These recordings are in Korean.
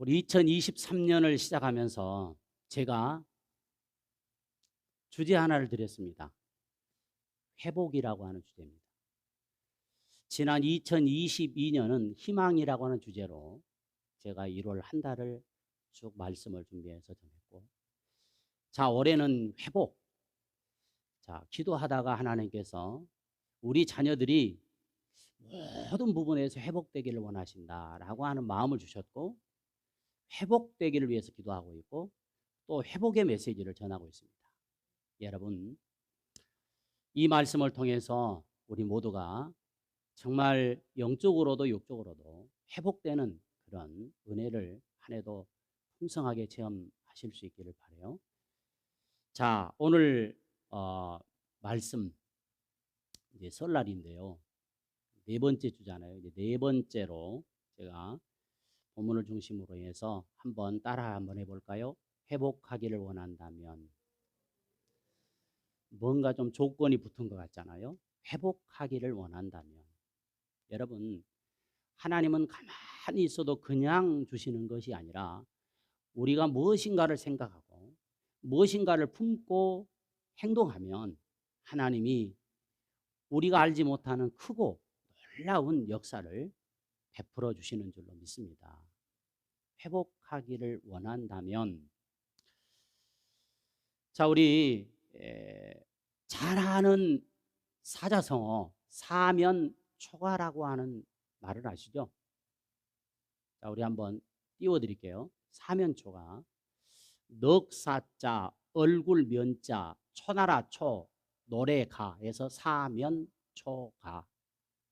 우리 2023년을 시작하면서 제가 주제 하나를 드렸습니다. 회복이라고 하는 주제입니다. 지난 2022년은 희망이라고 하는 주제로 제가 1월 한 달을 쭉 말씀을 준비해서 전했고, 자, 올해는 회복. 자, 기도하다가 하나님께서 우리 자녀들이 모든 부분에서 회복되기를 원하신다라고 하는 마음을 주셨고, 회복되기를 위해서 기도하고 있고, 또 회복의 메시지를 전하고 있습니다. 여러분, 이 말씀을 통해서 우리 모두가 정말 영적으로도 육적으로도 회복되는 그런 은혜를 한 해도 풍성하게 체험하실 수 있기를 바라요. 자, 오늘 말씀 이제 설날인데요. 네 번째 주잖아요. 이제 네 번째로 제가 본문을 중심으로 해서 한번 따라 한번 해볼까요? 회복하기를 원한다면. 뭔가 좀 조건이 붙은 것 같잖아요. 회복하기를 원한다면. 여러분, 하나님은 가만히 있어도 그냥 주시는 것이 아니라 우리가 무엇인가를 생각하고 무엇인가를 품고 행동하면 하나님이 우리가 알지 못하는 크고 놀라운 역사를 베풀어 주시는 줄로 믿습니다. 회복하기를 원한다면, 자, 우리 잘 아는 사자성어 사면초가라고 하는 말을 아시죠? 자, 우리 한번 띄워드릴게요. 사면초가 넉사자 얼굴 면자 초나라 초 노래가에서 사면초가.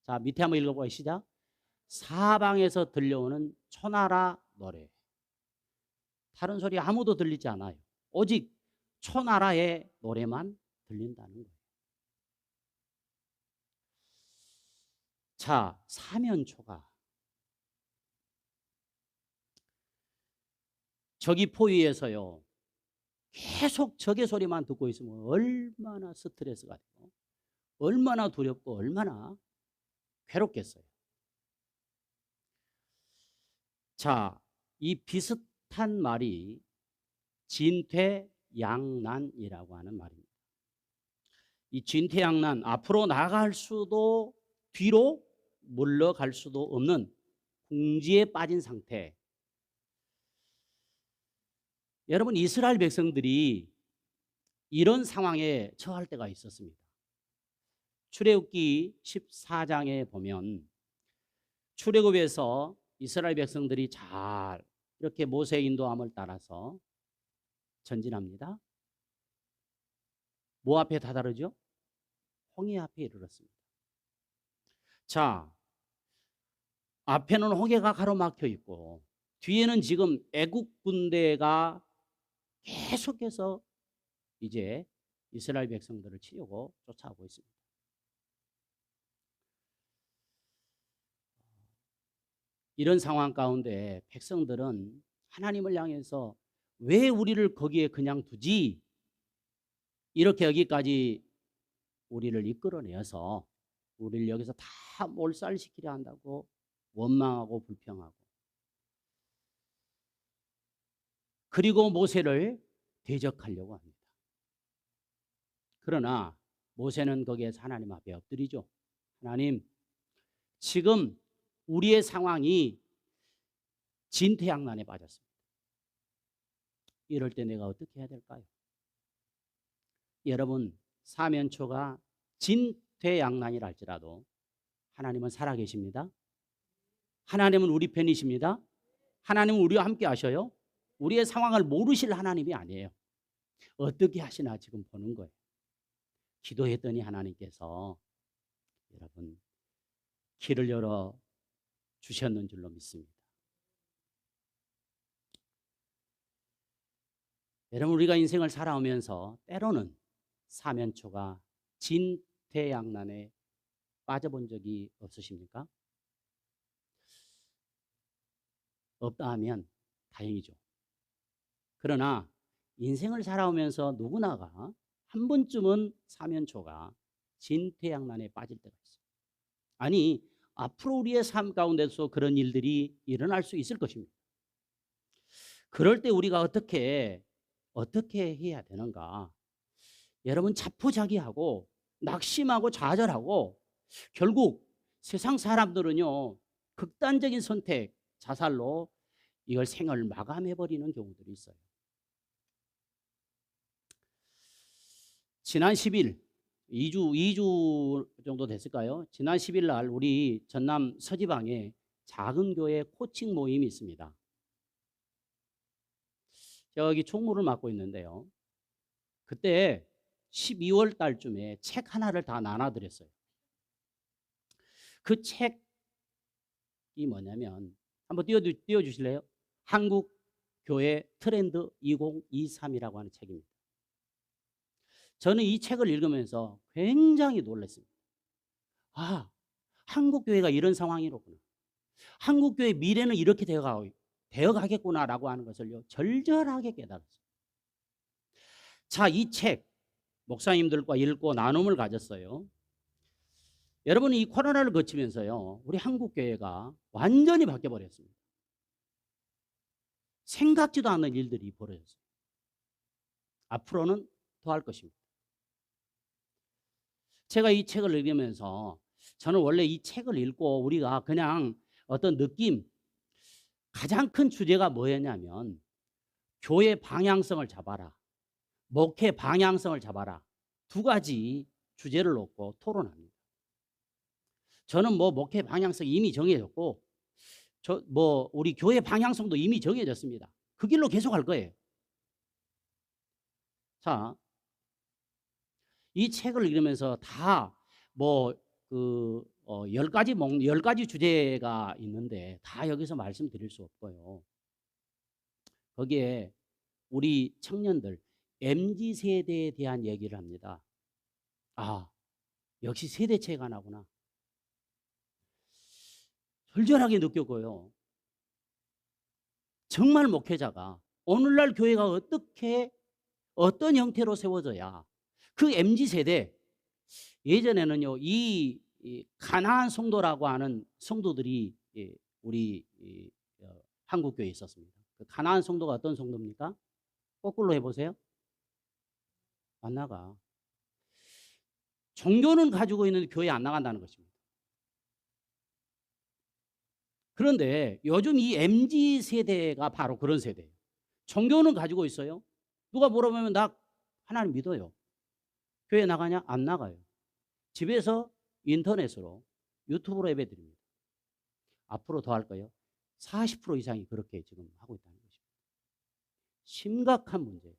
자, 밑에 한번 읽어보시죠. 시작. 사방에서 들려오는 초나라 노래. 다른 소리 아무도 들리지 않아요. 오직 초나라의 노래만 들린다는 거예요. 자, 사면초가. 저기 포위에서요, 계속 적의 소리만 듣고 있으면 얼마나 스트레스가 되고 얼마나 두렵고 얼마나 괴롭겠어요. 자, 이 비슷한 말이 진퇴양난이라고 하는 말입니다. 이 진퇴양난, 앞으로 나갈 수도 뒤로 물러갈 수도 없는 궁지에 빠진 상태. 여러분, 이스라엘 백성들이 이런 상황에 처할 때가 있었습니다. 출애굽기 14장에 보면 출애굽에서 이스라엘 백성들이 잘 이렇게 모세의 인도함을 따라서 전진합니다. 뭐 앞에 다다르죠? 홍해 앞에 이르렀습니다. 자, 앞에는 홍해가 가로막혀 있고 뒤에는 지금 애국 군대가 계속해서 이제 이스라엘 백성들을 치려고 쫓아오고 있습니다. 이런 상황 가운데 백성들은 하나님을 향해서 왜 우리를 거기에 그냥 두지? 이렇게 여기까지 우리를 이끌어내어서 우리를 여기서 다 몰살시키려 한다고 원망하고 불평하고, 그리고 모세를 대적하려고 합니다. 그러나 모세는 거기에서 하나님 앞에 엎드리죠. 하나님, 지금 우리의 상황이 진퇴양난에 빠졌습니다. 이럴 때 내가 어떻게 해야 될까요? 여러분, 사면초가 진퇴양난이라 할지라도 하나님은 살아계십니다. 하나님은 우리 편이십니다. 하나님은 우리와 함께 하셔요. 우리의 상황을 모르실 하나님이 아니에요. 어떻게 하시나 지금 보는 거예요. 기도했더니 하나님께서 여러분 길을 열어 주셨는 줄로 믿습니다. 여러분, 우리가 인생을 살아오면서 때로는 사면초가 진퇴양난에 빠져본 적이 없으십니까? 없다 하면 다행이죠. 그러나 인생을 살아오면서 누구나가 한 번쯤은 사면초가 진퇴양난에 빠질 때가 있어요. 아니, 앞으로 우리의 삶 가운데서 그런 일들이 일어날 수 있을 것입니다. 그럴 때 우리가 어떻게 해야 되는가? 여러분 자포자기하고 낙심하고 좌절하고 결국 세상 사람들은요 극단적인 선택, 자살로 이걸 생을 마감해버리는 경우들이 있어요. 지난 10일, 2주 정도 됐을까요? 지난 10일 날 우리 전남 서지방에 작은 교회 코칭 모임이 있습니다. 저기 총무를 맡고 있는데요. 그때 12월 달쯤에 책 하나를 다 나눠드렸어요. 그 책이 뭐냐면 한번 띄워주실래요? 한국 교회 트렌드 2023이라고 하는 책입니다. 저는 이 책을 읽으면서 굉장히 놀랐습니다. 아, 한국 교회가 이런 상황이로구나. 한국 교회 미래는 이렇게 되어가겠구나라고 하는 것을요 절절하게 깨달았어요. 자, 이 책 목사님들과 읽고 나눔을 가졌어요. 여러분 이 코로나를 거치면서요 우리 한국 교회가 완전히 바뀌어 버렸습니다. 생각지도 않는 일들이 벌어졌어요. 앞으로는 더 할 것입니다. 제가 이 책을 읽으면서 저는 원래 이 책을 읽고 우리가 그냥 어떤 느낌, 가장 큰 주제가 뭐였냐면 교회 방향성을 잡아라, 목회 방향성을 잡아라, 두 가지 주제를 놓고 토론합니다. 저는 목회 방향성이 이미 정해졌고 우리 교회 방향성도 이미 정해졌습니다. 그 길로 계속 갈 거예요. 자, 이 책을 읽으면서 다 10가지 주제가 있는데 다 여기서 말씀드릴 수 없고요. 거기에 우리 청년들 MZ세대에 대한 얘기를 합니다. 아, 역시 세대 차이가 나구나. 절절하게 느꼈고요. 정말 목회자가 오늘날 교회가 어떤 형태로 세워져야 그 MZ세대, 예전에는요 이 가나안 성도라고 하는 성도들이 우리 한국교회에 있었습니다. 그 가나안 성도가 어떤 성도입니까? 거꾸로 해보세요. 안 나가. 종교는 가지고 있는데 교회 안 나간다는 것입니다. 그런데 요즘 이 MZ세대가 바로 그런 세대예요. 종교는 가지고 있어요. 누가 물어보면 나 하나님 믿어요. 교회 나가냐? 안 나가요. 집에서 인터넷으로 유튜브로 예배드립니다. 앞으로 더 할 거예요. 40% 이상이 그렇게 지금 하고 있다는 것입니다. 심각한 문제예요.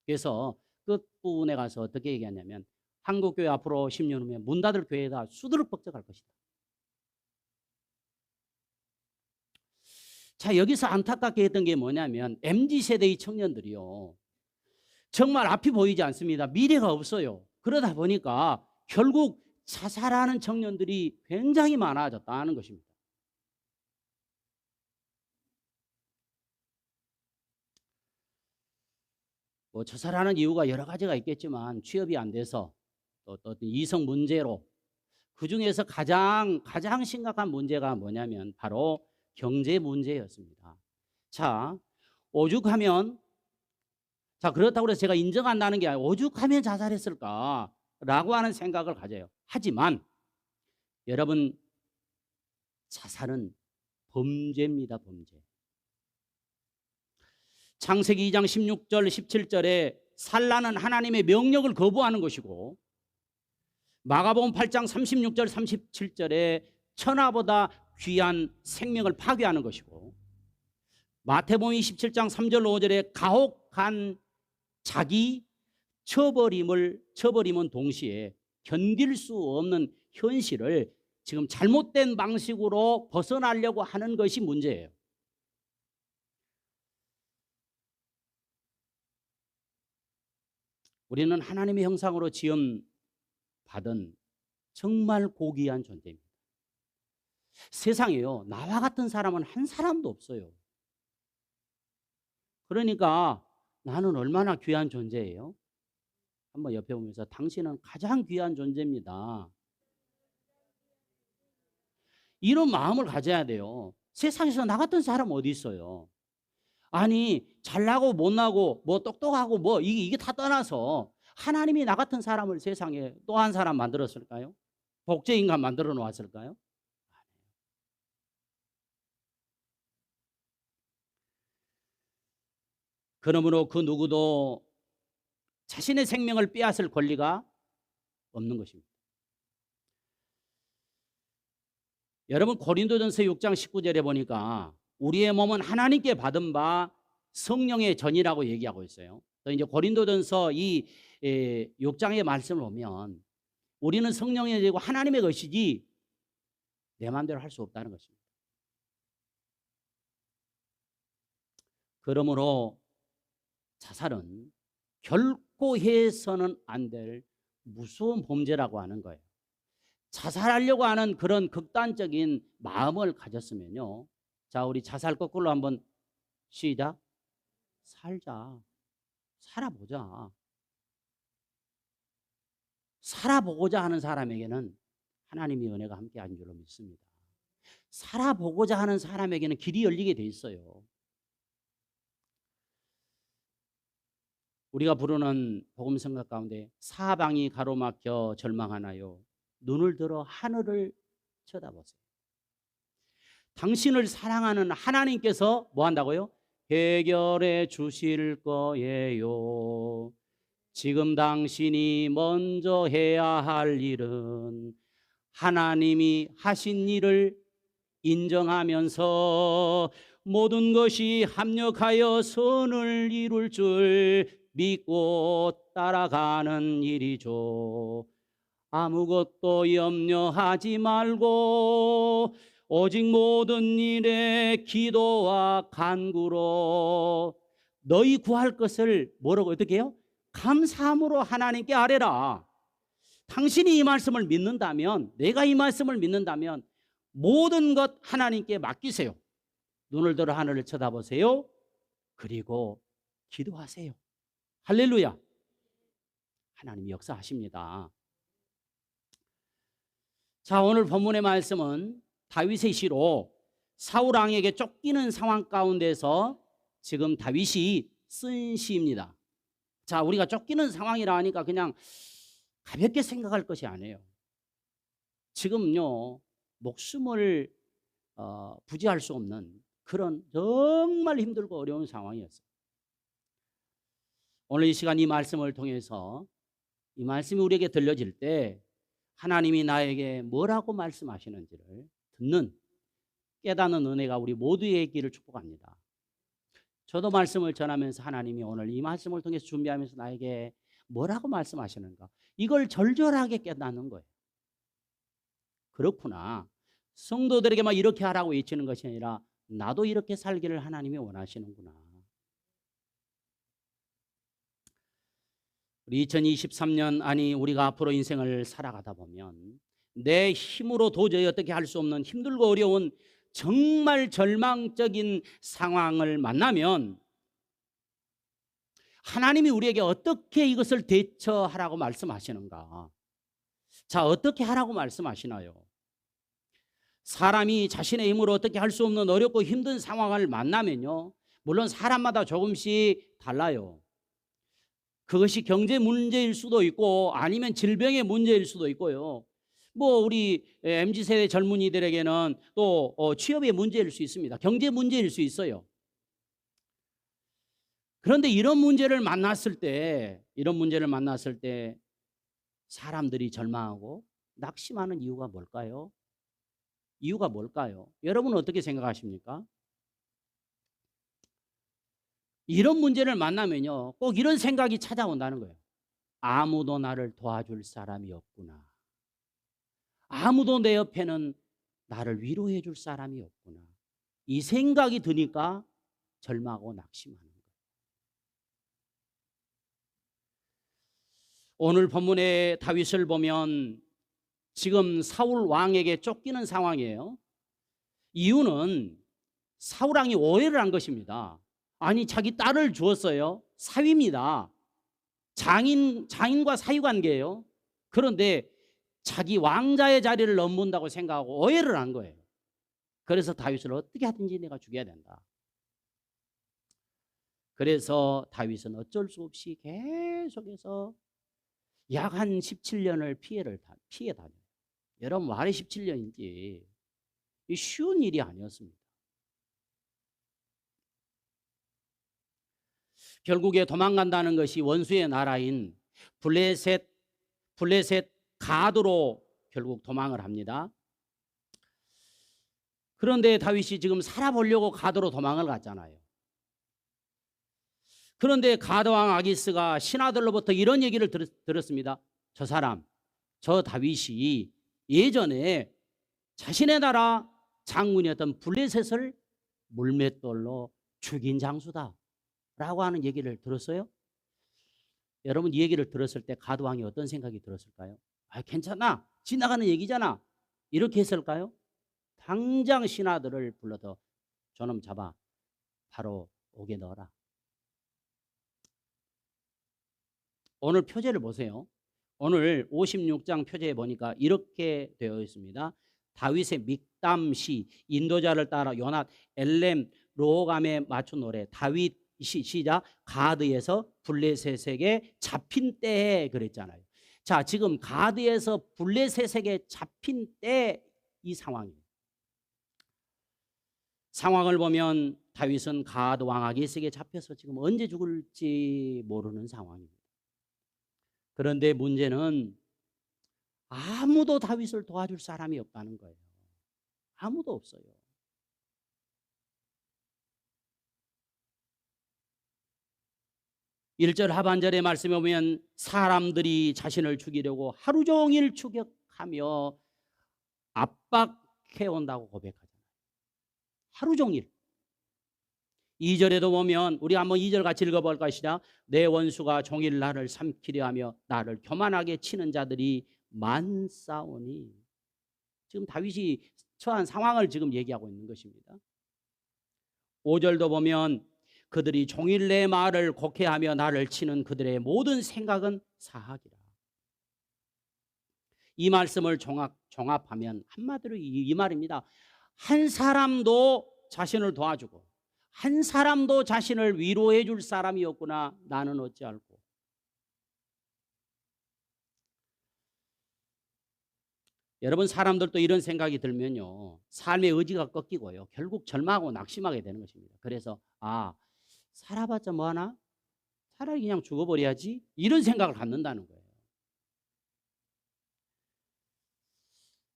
그래서 끝부분에 가서 어떻게 얘기하냐면 한국교회 앞으로 10년 후에 문 닫을 교회에다 수두룩 벅적할 것이다. 자, 여기서 안타깝게 했던 게 뭐냐면 MZ세대의 청년들이요 정말 앞이 보이지 않습니다. 미래가 없어요. 그러다 보니까 결국 자살하는 청년들이 굉장히 많아졌다는 것입니다. 자살하는 이유가 여러 가지가 있겠지만 취업이 안 돼서 또 이성 문제로, 그중에서 가장 심각한 문제가 뭐냐면 바로 경제 문제였습니다. 자, 오죽하면, 자, 그렇다고 해서 제가 인정한다는 게 아니라 오죽하면 자살했을까라고 하는 생각을 가져요. 하지만 여러분, 자살은 범죄입니다. 범죄. 창세기 2장 16절 17절에 살라는 하나님의 명령을 거부하는 것이고, 마가복음 8장 36절 37절에 천하보다 귀한 생명을 파괴하는 것이고, 마태복음 27장 3절 5절에 가혹한 자기 처버림은 동시에 견딜 수 없는 현실을 지금 잘못된 방식으로 벗어나려고 하는 것이 문제예요. 우리는 하나님의 형상으로 지음받은 정말 고귀한 존재입니다. 세상에요, 나와 같은 사람은 한 사람도 없어요. 그러니까 나는 얼마나 귀한 존재예요? 한번 옆에 보면서 당신은 가장 귀한 존재입니다. 이런 마음을 가져야 돼요. 세상에서 나 같은 사람 어디 있어요? 아니 잘나고 못나고 뭐 똑똑하고 뭐 이게 다 떠나서 하나님이 나 같은 사람을 세상에 또 한 사람 만들었을까요? 복제인간 만들어 놓았을까요? 그러므로 그 누구도 자신의 생명을 빼앗을 권리가 없는 것입니다. 여러분 고린도전서 6장 19절에 보니까 우리의 몸은 하나님께 받은 바 성령의 전이라고 얘기하고 있어요. 또 이제 고린도전서 이 6장의 말씀을 보면 우리는 성령의 전이고 하나님의 것이지 내 마음대로 할 수 없다는 것입니다. 그러므로 자살은 결코 해서는 안 될 무서운 범죄라고 하는 거예요. 자살하려고 하는 그런 극단적인 마음을 가졌으면요. 자, 우리 자살 거꾸로 한번 시작. 살자. 살아보자. 살아보고자 하는 사람에게는 하나님의 은혜가 함께하는 줄로 믿습니다. 살아보고자 하는 사람에게는 길이 열리게 돼 있어요. 우리가 부르는 복음성가 가운데 사방이 가로막혀 절망하나요? 눈을 들어 하늘을 쳐다보세요. 당신을 사랑하는 하나님께서 뭐 한다고요? 해결해 주실 거예요. 지금 당신이 먼저 해야 할 일은 하나님이 하신 일을 인정하면서 모든 것이 합력하여 선을 이룰 줄 믿고 따라가는 일이죠. 아무것도 염려하지 말고 오직 모든 일에 기도와 간구로 너희 구할 것을 뭐라고 어떻게 해요? 감사함으로 하나님께 아뢰라. 당신이 이 말씀을 믿는다면, 내가 이 말씀을 믿는다면 모든 것 하나님께 맡기세요. 눈을 들어 하늘을 쳐다보세요. 그리고 기도하세요. 할렐루야. 하나님이 역사하십니다. 자, 오늘 본문의 말씀은 다윗의 시로 사울 왕에게 쫓기는 상황 가운데서 지금 다윗이 쓴 시입니다. 자, 우리가 쫓기는 상황이라 하니까 그냥 가볍게 생각할 것이 아니에요. 지금요, 목숨을 부지할 수 없는 그런 정말 힘들고 어려운 상황이었어요. 오늘 이 시간 이 말씀을 통해서 이 말씀이 우리에게 들려질 때 하나님이 나에게 뭐라고 말씀하시는지를 듣는 깨닫는 은혜가 우리 모두의 길을 축복합니다. 저도 말씀을 전하면서 하나님이 오늘 이 말씀을 통해서 준비하면서 나에게 뭐라고 말씀하시는가, 이걸 절절하게 깨닫는 거예요. 그렇구나. 성도들에게 막 이렇게 하라고 외치는 것이 아니라 나도 이렇게 살기를 하나님이 원하시는구나. 우리 2023년 아니 우리가 앞으로 인생을 살아가다 보면 내 힘으로 도저히 어떻게 할 수 없는 힘들고 어려운 정말 절망적인 상황을 만나면 하나님이 우리에게 어떻게 이것을 대처하라고 말씀하시는가? 자, 어떻게 하라고 말씀하시나요? 사람이 자신의 힘으로 어떻게 할 수 없는 어렵고 힘든 상황을 만나면요, 물론 사람마다 조금씩 달라요. 그것이 경제 문제일 수도 있고 아니면 질병의 문제일 수도 있고요. 뭐 우리 MZ세대 젊은이들에게는 또 취업의 문제일 수 있습니다. 경제 문제일 수 있어요. 그런데 이런 문제를 만났을 때 사람들이 절망하고 낙심하는 이유가 뭘까요? 이유가 뭘까요? 여러분은 어떻게 생각하십니까? 이런 문제를 만나면요, 꼭 이런 생각이 찾아온다는 거예요. 아무도 나를 도와줄 사람이 없구나. 아무도 내 옆에는 나를 위로해 줄 사람이 없구나. 이 생각이 드니까 절망하고 낙심하는 거예요. 오늘 본문의 다윗을 보면 지금 사울 왕에게 쫓기는 상황이에요. 이유는 사울 왕이 오해를 한 것입니다. 아니, 자기 딸을 주었어요. 사위입니다. 장인과 사위 관계예요. 그런데 자기 왕자의 자리를 넘본다고 생각하고 오해를 한 거예요. 그래서 다윗을 어떻게 하든지 내가 죽여야 된다. 그래서 다윗은 어쩔 수 없이 계속해서 약 한 17년을 피해 다녀요. 여러분, 말이 17년인지 쉬운 일이 아니었습니다. 결국에 도망간다는 것이 원수의 나라인 블레셋 가드로 결국 도망을 합니다. 그런데 다윗이 지금 살아보려고 가드로 도망을 갔잖아요. 그런데 가드 왕 아기스가 신하들로부터 이런 얘기를 들었습니다. 저 사람, 저 다윗이 예전에 자신의 나라 장군이었던 블레셋을 물맷돌로 죽인 장수다 라고 하는 얘기를 들었어요. 여러분, 이 얘기를 들었을 때 가드 왕이 어떤 생각이 들었을까요? 아, 괜찮아, 지나가는 얘기잖아, 이렇게 했을까요? 당장 신하들을 불러서 저놈 잡아 바로 옥에 넣어라. 오늘 표제를 보세요. 오늘 56장 표제에 보니까 이렇게 되어 있습니다. 다윗의 믹담시, 인도자를 따라 요낫 엘렘 로감에 맞춘 노래. 다윗 시작 가드에서 블레셋에게 잡힌 때에 그랬잖아요. 자, 지금 가드에서 블레셋에게 잡힌 때 이 상황이에요. 상황을 보면 다윗은 가드 왕 아기스에게 잡혀서 지금 언제 죽을지 모르는 상황입니다. 그런데 문제는 아무도 다윗을 도와줄 사람이 없다는 거예요. 아무도 없어요. 일 절 하반절의 말씀에 보면 사람들이 자신을 죽이려고 하루 종일 추격하며 압박해온다고 고백하잖아요. 하루 종일. 2절에도 보면 우리 한번 2절 같이 읽어볼까요? 시작. 내 원수가 종일 나를 삼키려 하며 나를 교만하게 치는 자들이 많사오니. 지금 다윗이 처한 상황을 지금 얘기하고 있는 것입니다. 5절도 보면 그들이 종일 내 말을 곡해하며 나를 치는 그들의 모든 생각은 사악이라. 이 말씀을 종합하면 한마디로 이 말입니다. 한 사람도 자신을 도와주고 한 사람도 자신을 위로해 줄 사람이 없구나. 나는 어찌할꼬. 여러분, 사람들도 이런 생각이 들면요, 삶의 의지가 꺾이고요, 결국 절망하고 낙심하게 되는 것입니다. 그래서 살아봤자 뭐하나? 차라리 그냥 죽어버려야지, 이런 생각을 갖는다는 거예요.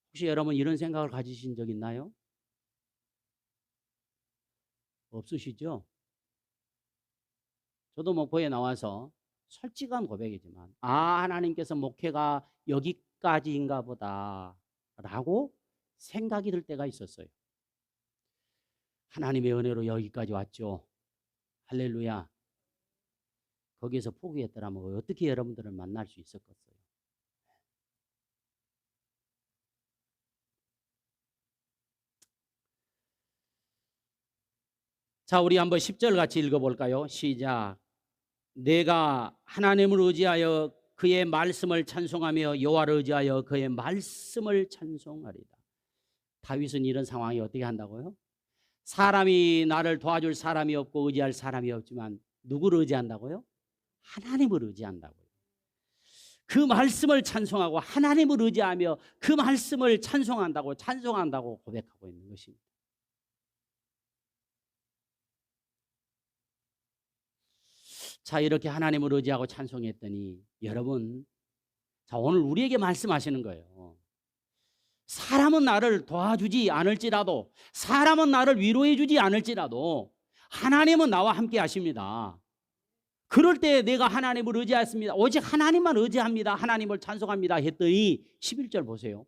혹시 여러분 이런 생각을 가지신 적 있나요? 없으시죠? 저도 목포에 나와서 솔직한 고백이지만 하나님께서 목회가 여기까지인가 보다 라고 생각이 들 때가 있었어요. 하나님의 은혜로 여기까지 왔죠. 할렐루야. 거기에서 포기했더라면 어떻게 여러분들을 만날 수 있었겠어요? 자, 우리 한번 10절 같이 읽어볼까요? 시작. 내가 하나님을 의지하여 그의 말씀을 찬송하며 여호와를 의지하여 그의 말씀을 찬송하리다. 다윗은 이런 상황이 어떻게 한다고요? 사람이 나를 도와줄 사람이 없고 의지할 사람이 없지만 누구를 의지한다고요? 하나님을 의지한다고요. 그 말씀을 찬송하고 하나님을 의지하며 그 말씀을 찬송한다고 고백하고 있는 것입니다. 자, 이렇게 하나님을 의지하고 찬송했더니 여러분, 자, 오늘 우리에게 말씀하시는 거예요. 사람은 나를 도와주지 않을지라도, 사람은 나를 위로해 주지 않을지라도 하나님은 나와 함께 하십니다. 그럴 때 내가 하나님을 의지했습니다. 오직 하나님만 의지합니다. 하나님을 찬송합니다 했더니 11절 보세요.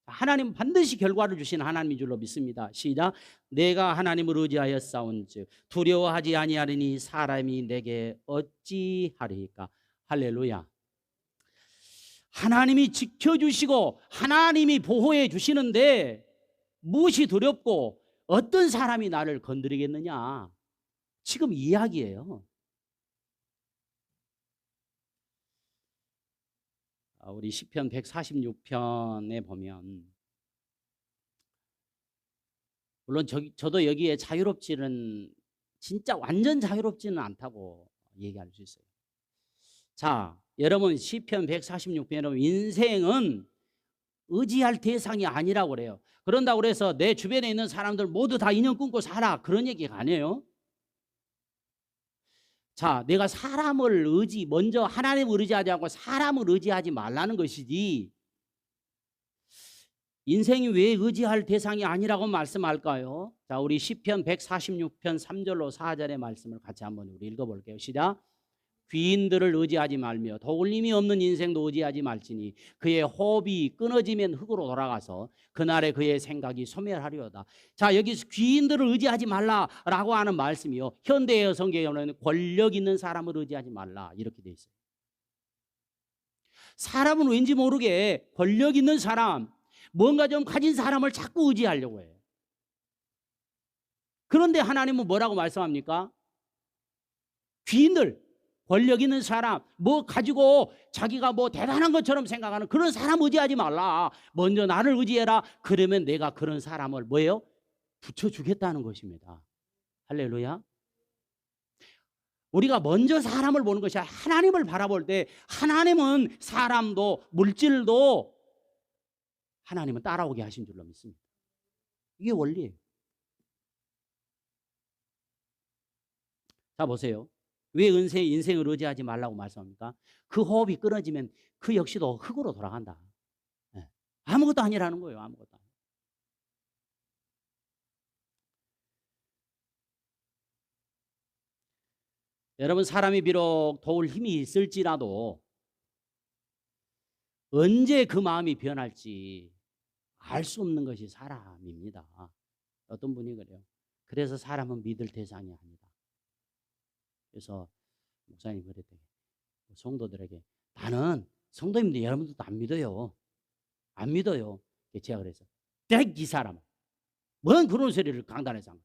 하나님은 반드시 결과를 주신 하나님인 줄로 믿습니다. 시작. 내가 하나님을 의지하여 싸운즉 두려워하지 아니하리니 사람이 내게 어찌하리까. 할렐루야. 하나님이 지켜주시고 하나님이 보호해 주시는데 무엇이 두렵고 어떤 사람이 나를 건드리겠느냐, 지금 이야기예요. 우리 시편 146편에 보면, 물론 저도 여기에 자유롭지는 진짜 완전 자유롭지는 않다고 얘기할 수 있어요. 자, 여러분 시편 146편 여러분 인생은 의지할 대상이 아니라고 그래요. 그런다고 그래서 내 주변에 있는 사람들 모두 다 인연 끊고 살아 그런 얘기가 아니에요. 자, 내가 사람을 먼저 하나님을 의지하지 않고 사람을 의지하지 말라는 것이지 인생이 왜 의지할 대상이 아니라고 말씀할까요? 자, 우리 시편 146편 3절로 4절의 말씀을 같이 한번 우리 읽어볼게요. 시작. 귀인들을 의지하지 말며 도울림이 없는 인생도 의지하지 말지니 그의 호흡이 끊어지면 흙으로 돌아가서 그날에 그의 생각이 소멸하리로다. 자, 여기서 귀인들을 의지하지 말라라고 하는 말씀이요. 현대의 성경에는 권력 있는 사람을 의지하지 말라 이렇게 돼 있어요. 사람은 왠지 모르게 권력 있는 사람, 뭔가 좀 가진 사람을 자꾸 의지하려고 해요. 그런데 하나님은 뭐라고 말씀합니까? 귀인들, 권력 있는 사람, 뭐 가지고 자기가 뭐 대단한 것처럼 생각하는 그런 사람 의지하지 말라. 먼저 나를 의지해라. 그러면 내가 그런 사람을 뭐예요? 붙여주겠다는 것입니다. 할렐루야. 우리가 먼저 사람을 보는 것이 아니라 하나님을 바라볼 때 하나님은 사람도 물질도 하나님은 따라오게 하신 줄로 믿습니다. 이게 원리예요. 자, 보세요. 왜 인생을 의지하지 말라고 말씀합니까? 그 호흡이 끊어지면 그 역시도 흙으로 돌아간다. 네. 아무것도 아니라는 거예요. 아무것도 아니에요. 여러분, 사람이 비록 도울 힘이 있을지라도 언제 그 마음이 변할지 알 수 없는 것이 사람입니다. 어떤 분이 그래요. 그래서 사람은 믿을 대상이 아니다. 그래서 목사님 그랬대요. 성도들에게 나는 성도님들 여러분들도 안 믿어요. 안 믿어요. 제가 그래서 이 사람 뭔 그런 소리를 강단해서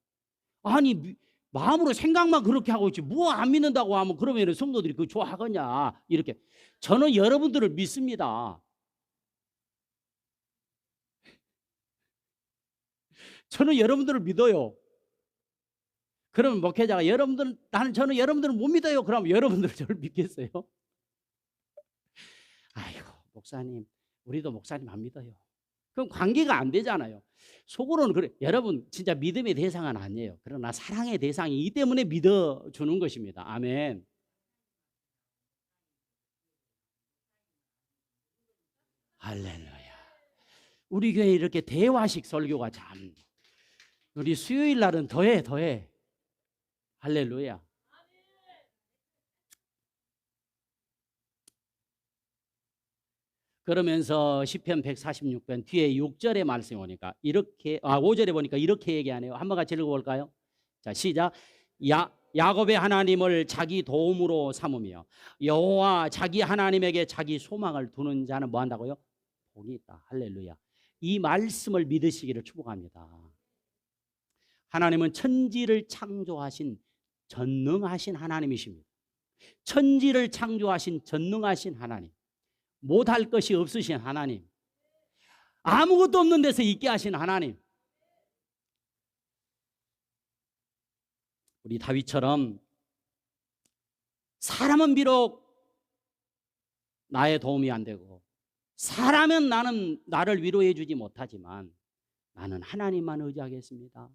아니 마음으로 생각만 그렇게 하고 있지 뭐 안 믿는다고 하면 그러면 성도들이 그거 좋아하겠냐 이렇게. 저는 여러분들을 믿습니다. 저는 여러분들을 믿어요. 그러면 목회자가 저는 여러분들을 못 믿어요. 그럼 여러분들 저를 믿겠어요? 아이고 목사님 우리도 목사님 안 믿어요. 그럼 관계가 안 되잖아요. 속으로는 그래. 여러분 진짜 믿음의 대상은 아니에요. 그러나 사랑의 대상이기 때문에 믿어주는 것입니다. 아멘. 할렐루야. 우리 교회 이렇게 대화식 설교가 참 우리 수요일 날은 더해. 할렐루야. 그러면서 시편 146편 뒤에 6절의 말씀이 오니까 이렇게 5절에 보니까 이렇게 얘기하네요. 한번 같이 읽어볼까요? 자, 시작. 야곱의 하나님을 자기 도움으로 삼으며 여호와 자기 하나님에게 자기 소망을 두는 자는 뭐 한다고요? 복이 있다. 할렐루야. 이 말씀을 믿으시기를 축복합니다. 하나님은 천지를 창조하신 전능하신 하나님이십니다. 천지를 창조하신 전능하신 하나님, 못할 것이 없으신 하나님, 아무것도 없는 데서 있게 하신 하나님. 우리 다윗처럼 사람은 비록 나의 도움이 안 되고 사람은 나를 위로해 주지 못하지만 나는 하나님만 의지하겠습니다.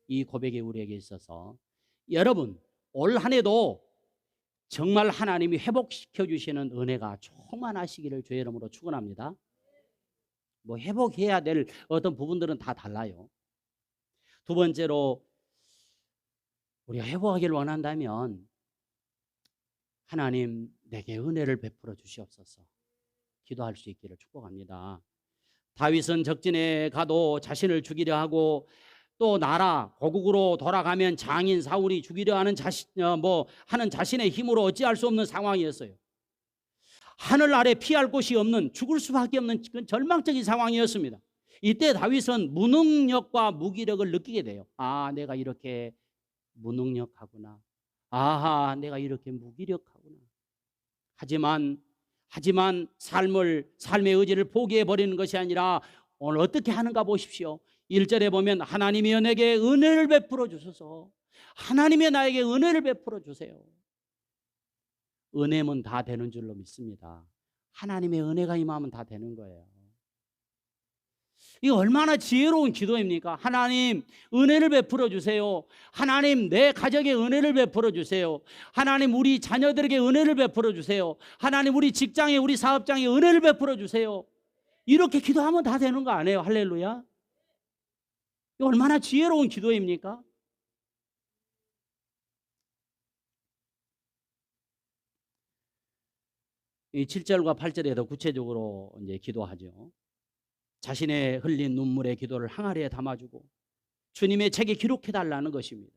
이 고백이 우리에게 있어서 여러분 올 한 해도 정말 하나님이 회복시켜 주시는 은혜가 충만하시기를 주의 이름으로 축원합니다. 뭐 회복해야 될 어떤 부분들은 다 달라요. 두 번째로 우리가 회복하기를 원한다면 하나님 내게 은혜를 베풀어 주시옵소서 기도할 수 있기를 축복합니다. 다윗은 적진에 가도 자신을 죽이려 하고 또 나라 고국으로 돌아가면 장인 사울이 죽이려 하는 하는 자신의 힘으로 어찌할 수 없는 상황이었어요. 하늘 아래 피할 곳이 없는 죽을 수밖에 없는 절망적인 상황이었습니다. 이때 다윗은 무능력과 무기력을 느끼게 돼요. 아, 내가 이렇게 무능력하구나. 아하, 내가 이렇게 무기력하구나. 하지만 삶의 의지를 포기해 버리는 것이 아니라 오늘 어떻게 하는가 보십시오. 1절에 보면 하나님이여 내게 은혜를 베풀어 주소서. 하나님의 나에게 은혜를 베풀어 주세요. 은혜면 다 되는 줄로 믿습니다. 하나님의 은혜가 임하면 다 되는 거예요. 이거 얼마나 지혜로운 기도입니까? 하나님 은혜를 베풀어 주세요. 하나님 내 가정에 은혜를 베풀어 주세요. 하나님 우리 자녀들에게 은혜를 베풀어 주세요. 하나님 우리 직장에 우리 사업장에 은혜를 베풀어 주세요. 이렇게 기도하면 다 되는 거 아니에요? 할렐루야. 이거 얼마나 지혜로운 기도입니까? 이 7절과 8절에 더 구체적으로 이제 기도하죠. 자신의 흘린 눈물의 기도를 항아리에 담아주고 주님의 책에 기록해 달라는 것입니다.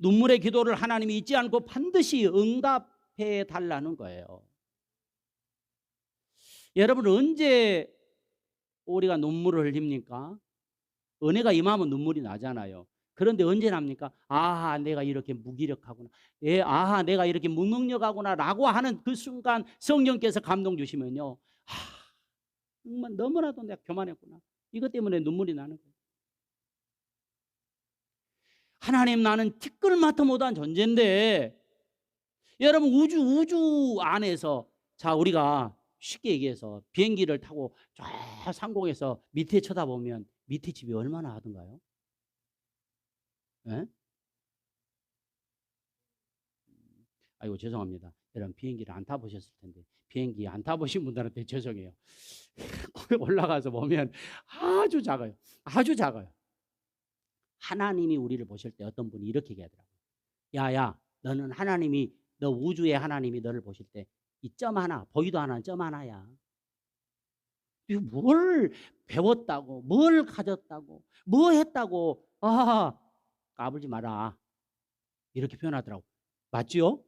눈물의 기도를 하나님이 잊지 않고 반드시 응답해 달라는 거예요. 여러분 언제 우리가 눈물을 흘립니까? 은혜가 임하면 눈물이 나잖아요. 그런데 언제 납니까? 아하 내가 이렇게 무기력하구나. 예, 아하 내가 이렇게 무능력하구나 라고 하는 그 순간 성령께서 감동 주시면요. 정말 너무나도 내가 교만했구나. 이것 때문에 눈물이 나는 거예요. 하나님 나는 티끌마터 못한 존재인데 여러분 우주 안에서 자 우리가 쉽게 얘기해서 비행기를 타고 저 상공에서 밑에 쳐다보면 밑에 집이 얼마나 하던가요? 네? 아이고 죄송합니다. 여러분 비행기를 안 타보셨을 텐데 비행기 안 타보신 분들한테 죄송해요. 올라가서 보면 아주 작아요. 아주 작아요. 하나님이 우리를 보실 때 어떤 분이 이렇게 얘기하더라고요. 야야 너는 하나님이 너 우주의 하나님이 너를 보실 때 이 점 하나 보이도 않는 점 하나야. 이거 뭘 배웠다고 뭘 가졌다고 뭐 했다고 까불지 마라 이렇게 표현하더라고. 맞지요?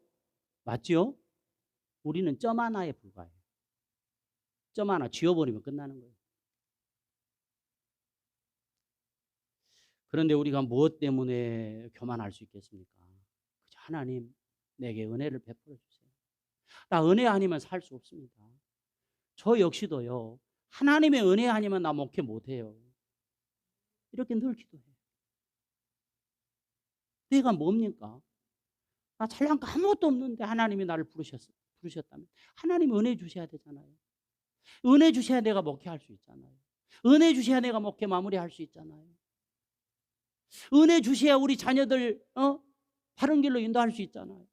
맞지요? 우리는 점 하나에 불과해요. 점 하나 지워버리면 끝나는 거예요. 그런데 우리가 무엇 때문에 교만할 수 있겠습니까? 하나님 내게 은혜를 베풀어 주세요. 나 은혜 아니면 살 수 없습니다. 저 역시도요. 하나님의 은혜 아니면 나 목회 못해요. 이렇게 늘 기도해요. 내가 뭡니까? 나 잘난 거 아무것도 없는데 하나님이 나를 부르셨다면 하나님이 은혜 주셔야 되잖아요. 은혜 주셔야 내가 목회할 수 있잖아요. 은혜 주셔야 내가 목회 마무리할 수 있잖아요. 은혜 주셔야 우리 자녀들 바른 길로 인도할 수 있잖아요.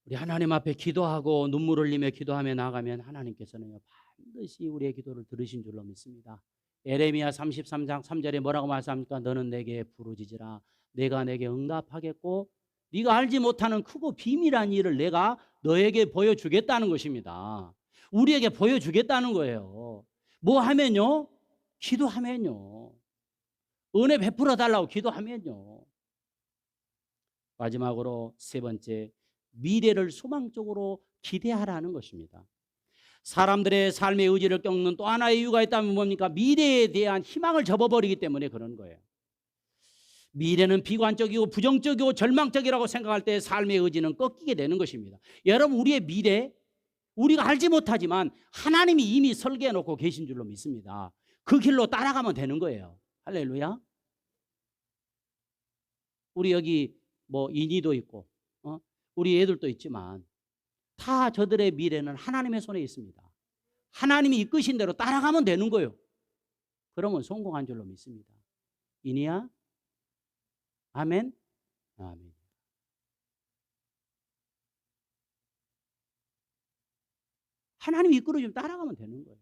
우리 하나님 앞에 기도하고 눈물 흘리며 기도하며 나아가면 하나님께서는 반드시 우리의 기도를 들으신 줄로 믿습니다. 에레미야 33장 3절에 뭐라고 말씀합니까? 너는 내게 부르짖으라 내가 내게 응답하겠고 네가 알지 못하는 크고 비밀한 일을 내가 너에게 보여주겠다는 것입니다. 우리에게 보여주겠다는 거예요. 뭐 하면요? 기도하면요. 은혜 베풀어 달라고 기도하면요. 마지막으로 세 번째, 미래를 소망적으로 기대하라는 것입니다. 사람들의 삶의 의지를 꺾는 또 하나의 이유가 있다면 뭡니까? 미래에 대한 희망을 접어버리기 때문에 그런 거예요. 미래는 비관적이고 부정적이고 절망적이라고 생각할 때 삶의 의지는 꺾이게 되는 것입니다. 여러분 우리의 미래 우리가 알지 못하지만 하나님이 이미 설계해 놓고 계신 줄로 믿습니다. 그 길로 따라가면 되는 거예요. 할렐루야. 우리 여기 뭐 인이도 있고 우리 애들도 있지만 다 저들의 미래는 하나님의 손에 있습니다. 하나님이 이끄신 대로 따라가면 되는 거예요. 그러면 성공한 줄로 믿습니다. 이니야? 아멘? 아멘. 하나님이 이끌어주면 따라가면 되는 거예요.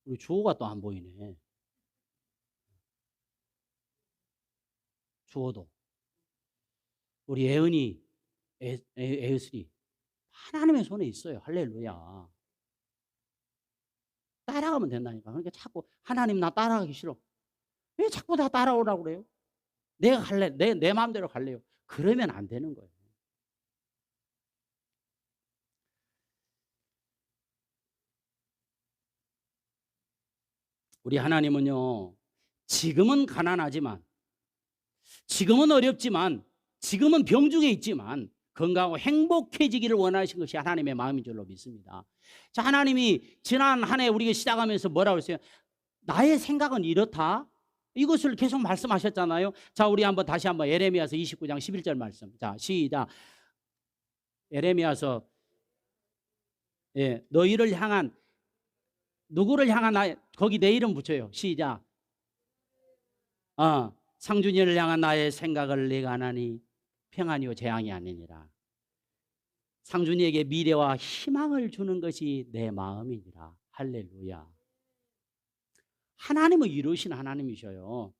우리 주호가 또 안 보이네. 주호도. 우리 애은이, 애으슬이 하나님의 손에 있어요. 할렐루야. 따라가면 된다니까. 그러니까 자꾸 하나님 나 따라가기 싫어. 왜 자꾸 다 따라오라고 그래요? 내가 갈래. 내 마음대로 갈래요. 그러면 안 되는 거예요. 우리 하나님은요. 지금은 가난하지만 지금은 어렵지만 지금은 병중에 있지만 건강하고 행복해지기를 원하신 것이 하나님의 마음인 줄로 믿습니다. 자, 하나님이 지난 한 해 우리가 시작하면서 뭐라고 했어요? 나의 생각은 이렇다. 이것을 계속 말씀하셨잖아요. 자, 우리 한번 다시 한번 예레미야서 29장 11절 말씀. 자, 시작. 예레미야서 너희를 향한 누구를 향한 거기 내 이름 붙여요. 시작. 상준이를 향한 나의 생각을 내가 하나니 평안이요 재앙이 아니니라. 상준이에게 미래와 희망을 주는 것이 내 마음이니라. 할렐루야. 하나님은 이루신 하나님이셔요.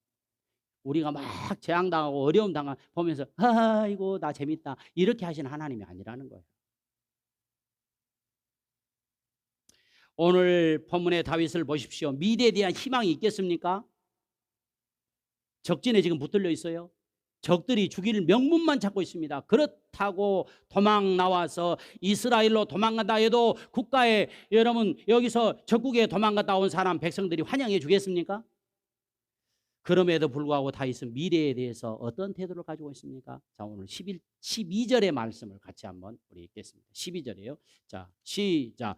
우리가 막 재앙당하고 어려움 당하 보면서 아이고 나 재밌다 이렇게 하시는 하나님이 아니라는 거예요. 오늘 본문의 다윗을 보십시오. 미래에 대한 희망이 있겠습니까? 적진에 지금 붙들려 있어요. 적들이 죽일 명분만 찾고 있습니다. 그렇다고 도망 나와서 이스라엘로 도망간다 해도 국가에 여러분 여기서 적국에 도망갔다 온 사람 백성들이 환영해 주겠습니까? 그럼에도 불구하고 다윗은 미래에 대해서 어떤 태도를 가지고 있습니까? 자, 오늘 12절의 말씀을 같이 한번 우리 읽겠습니다. 12절이에요. 자, 시작.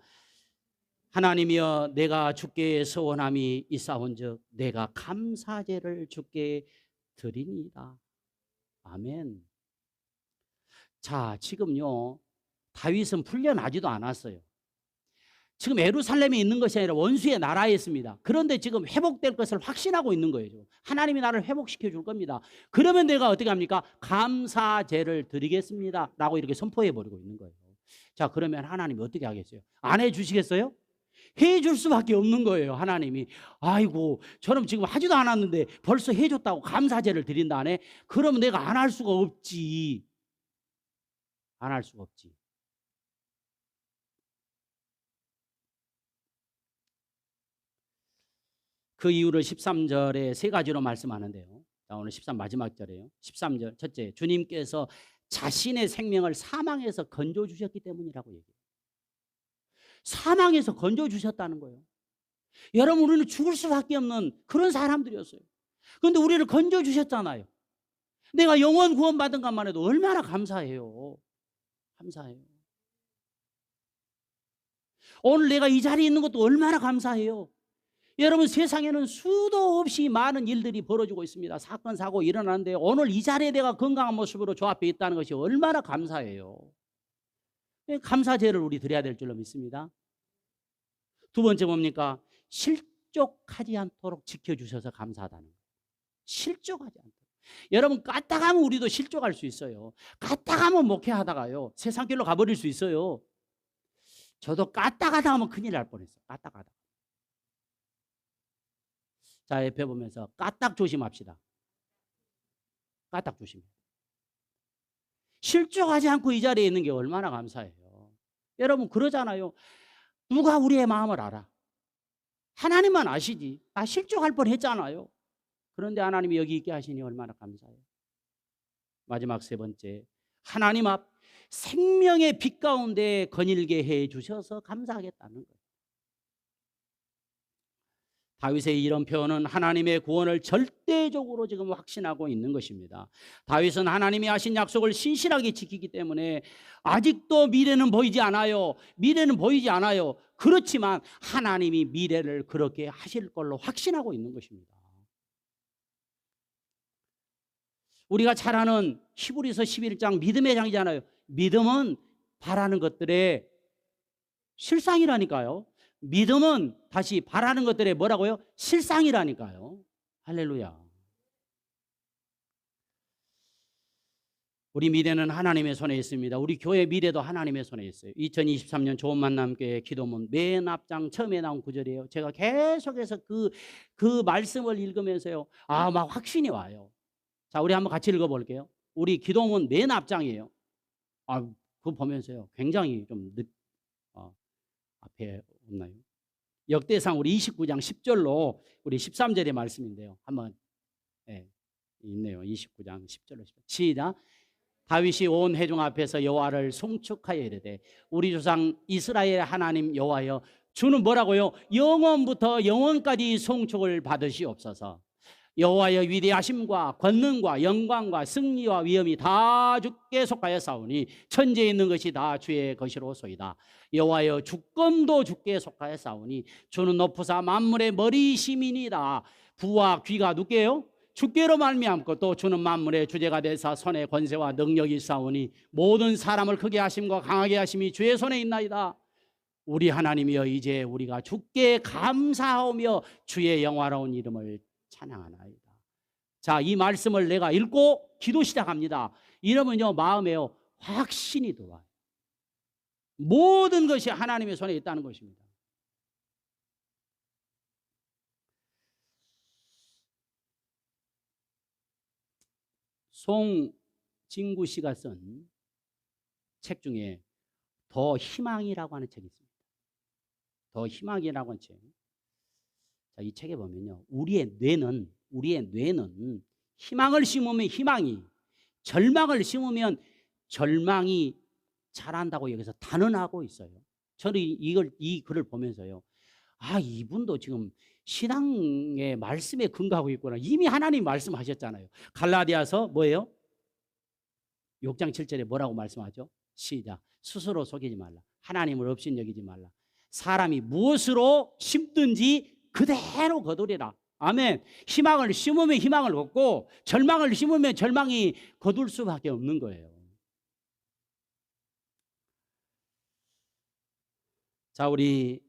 하나님이여 내가 주께 서원함이 있사온즉 내가 감사제를 주께 드리니이다. 아멘. 자, 지금요 다윗은 풀려나지도 않았어요. 지금 예루살렘에 있는 것이 아니라 원수의 나라에 있습니다. 그런데 지금 회복될 것을 확신하고 있는 거예요. 하나님이 나를 회복시켜 줄 겁니다. 그러면 내가 어떻게 합니까? 감사제를 드리겠습니다 라고 이렇게 선포해 버리고 있는 거예요. 자, 그러면 하나님이 어떻게 하겠어요? 안 해주시겠어요? 해줄 수밖에 없는 거예요. 하나님이 아이고 저는 지금 하지도 않았는데 벌써 해줬다고 감사제를 드린다네. 그러면 내가 안 할 수가 없지. 안 할 수가 없지. 그 이유를 13절에 세 가지로 말씀하는데요. 자, 오늘 13 마지막 절이에요. 13절 첫째, 주님께서 자신의 생명을 사망에서 건져주셨기 때문이라고 얘기해요. 사망에서 건져주셨다는 거예요. 여러분 우리는 죽을 수밖에 없는 그런 사람들이었어요. 그런데 우리를 건져주셨잖아요. 내가 영원 구원받은 것만 해도 얼마나 감사해요. 감사해요. 오늘 내가 이 자리에 있는 것도 얼마나 감사해요. 여러분 세상에는 수도 없이 많은 일들이 벌어지고 있습니다. 사건 사고 일어나는데 오늘 이 자리에 내가 건강한 모습으로 저 앞에 있다는 것이 얼마나 감사해요. 감사제를 우리 드려야 될 줄로 믿습니다. 두 번째 뭡니까? 실족하지 않도록 지켜주셔서 감사하다는 거예요. 실족하지 않도록. 여러분 까딱하면 우리도 실족할 수 있어요. 까딱하면 목회하다가요 세상길로 가버릴 수 있어요. 저도 까딱하다 하면 큰일 날 뻔했어요. 까딱하다. 자, 옆에 보면서 까딱 조심합시다. 까딱 조심해. 실족하지 않고 이 자리에 있는 게 얼마나 감사해요. 여러분 그러잖아요. 누가 우리의 마음을 알아? 하나님만 아시지. 나 실족할 뻔했잖아요. 그런데 하나님이 여기 있게 하시니 얼마나 감사해요. 마지막 세 번째, 하나님 앞 생명의 빛 가운데 거닐게 해 주셔서 감사하겠다는 거예요. 다윗의 이런 표현은 하나님의 구원을 절대적으로 지금 확신하고 있는 것입니다. 다윗은 하나님이 하신 약속을 신실하게 지키기 때문에 아직도 미래는 보이지 않아요. 미래는 보이지 않아요. 그렇지만 하나님이 미래를 그렇게 하실 걸로 확신하고 있는 것입니다. 우리가 잘 아는 히브리서 11장 믿음의 장이잖아요. 믿음은 바라는 것들의 실상이라니까요. 믿음은 다시 바라는 것들의 뭐라고요? 실상이라니까요. 할렐루야. 우리 미래는 하나님의 손에 있습니다. 우리 교회 미래도 하나님의 손에 있어요. 2023년 좋은 만남교회 기도문 맨 앞장 처음에 나온 구절이에요. 제가 계속해서 그 말씀을 읽으면서요. 막 확신이 와요. 자, 우리 한번 같이 읽어볼게요. 우리 기도문 맨 앞장이에요. 그거 보면서요. 굉장히 좀 앞에 없나요? 역대상 우리 29장 10절로 우리 13절의 말씀인데요. 한번 있네요. 29장 10절로 시작. 다윗이 온 회중 앞에서 여호와를 송축하여 이르되 우리 조상 이스라엘 하나님 여호와여 주는 뭐라고요? 영원부터 영원까지 송축을 받으시옵소서. 여호와의 위대하심과 권능과 영광과 승리와 위엄이 다 주께 속하였사오니 천지에 있는 것이 다 주의 것이로소이다. 여호와여 주권도 주께 속하였사오니 주는 높으사 만물의 머리심이니이다. 부와 귀가 누구예요? 주께로 말미암고 또 주는 만물의 주제가 되사 손에 권세와 능력이 있사오니 모든 사람을 크게 하심과 강하게 하심이 주의 손에 있나이다. 우리 하나님이여 이제 우리가 주께 감사하며 주의 영화로운 이름을 찬양하나이다. 자, 이 말씀을 내가 읽고 기도 시작합니다. 이러면요 마음에요 확신이 들어와요. 모든 것이 하나님의 손에 있다는 것입니다. 송진구 씨가 쓴 책 중에 더 희망이라고 하는 책이 있습니다. 더 희망이라고 하는 책. 자, 이 책에 보면요, 우리의 뇌는 희망을 심으면 희망이, 절망을 심으면 절망이 자란다고 여기서 단언하고 있어요. 저는 이 글을 보면서요, 아, 이분도 지금 신앙의 말씀에 근거하고 있구나. 이미 하나님 말씀하셨잖아요. 갈라디아서 뭐예요? 6장 7절에 뭐라고 말씀하죠? 시작. 스스로 속이지 말라. 하나님을 업신여기지 말라. 사람이 무엇으로 심든지 그대로 거두리라. 아멘. 희망을 심으면 희망을 얻고 절망을 심으면 절망이 거둘 수밖에 없는 거예요. 자, 우리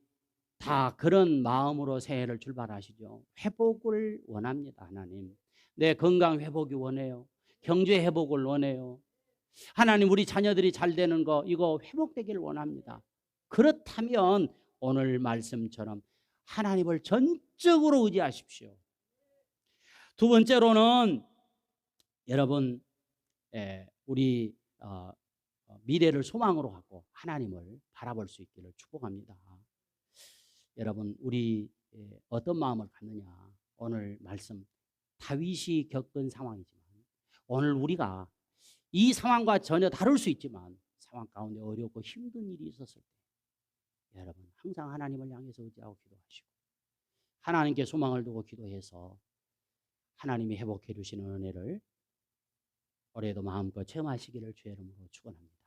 다 그런 마음으로 새해를 출발하시죠. 회복을 원합니다. 하나님, 내 건강 회복이 원해요. 경제 회복을 원해요. 하나님, 우리 자녀들이 잘 되는 거 이거 회복되기를 원합니다. 그렇다면 오늘 말씀처럼 하나님을 전적으로 의지하십시오. 두 번째로는 여러분, 우리 미래를 소망으로 갖고 하나님을 바라볼 수 있기를 축복합니다. 여러분, 우리 어떤 마음을 갖느냐. 오늘 말씀 다윗이 겪은 상황이지만 오늘 우리가 이 상황과 전혀 다를 수 있지만 상황 가운데 어렵고 힘든 일이 있었을 때 여러분 항상 하나님을 향해서 의지하고 기도하시고 하나님께 소망을 두고 기도해서 하나님이 회복해 주시는 은혜를 올해도 마음껏 체험하시기를 주의 이름으로 축원합니다.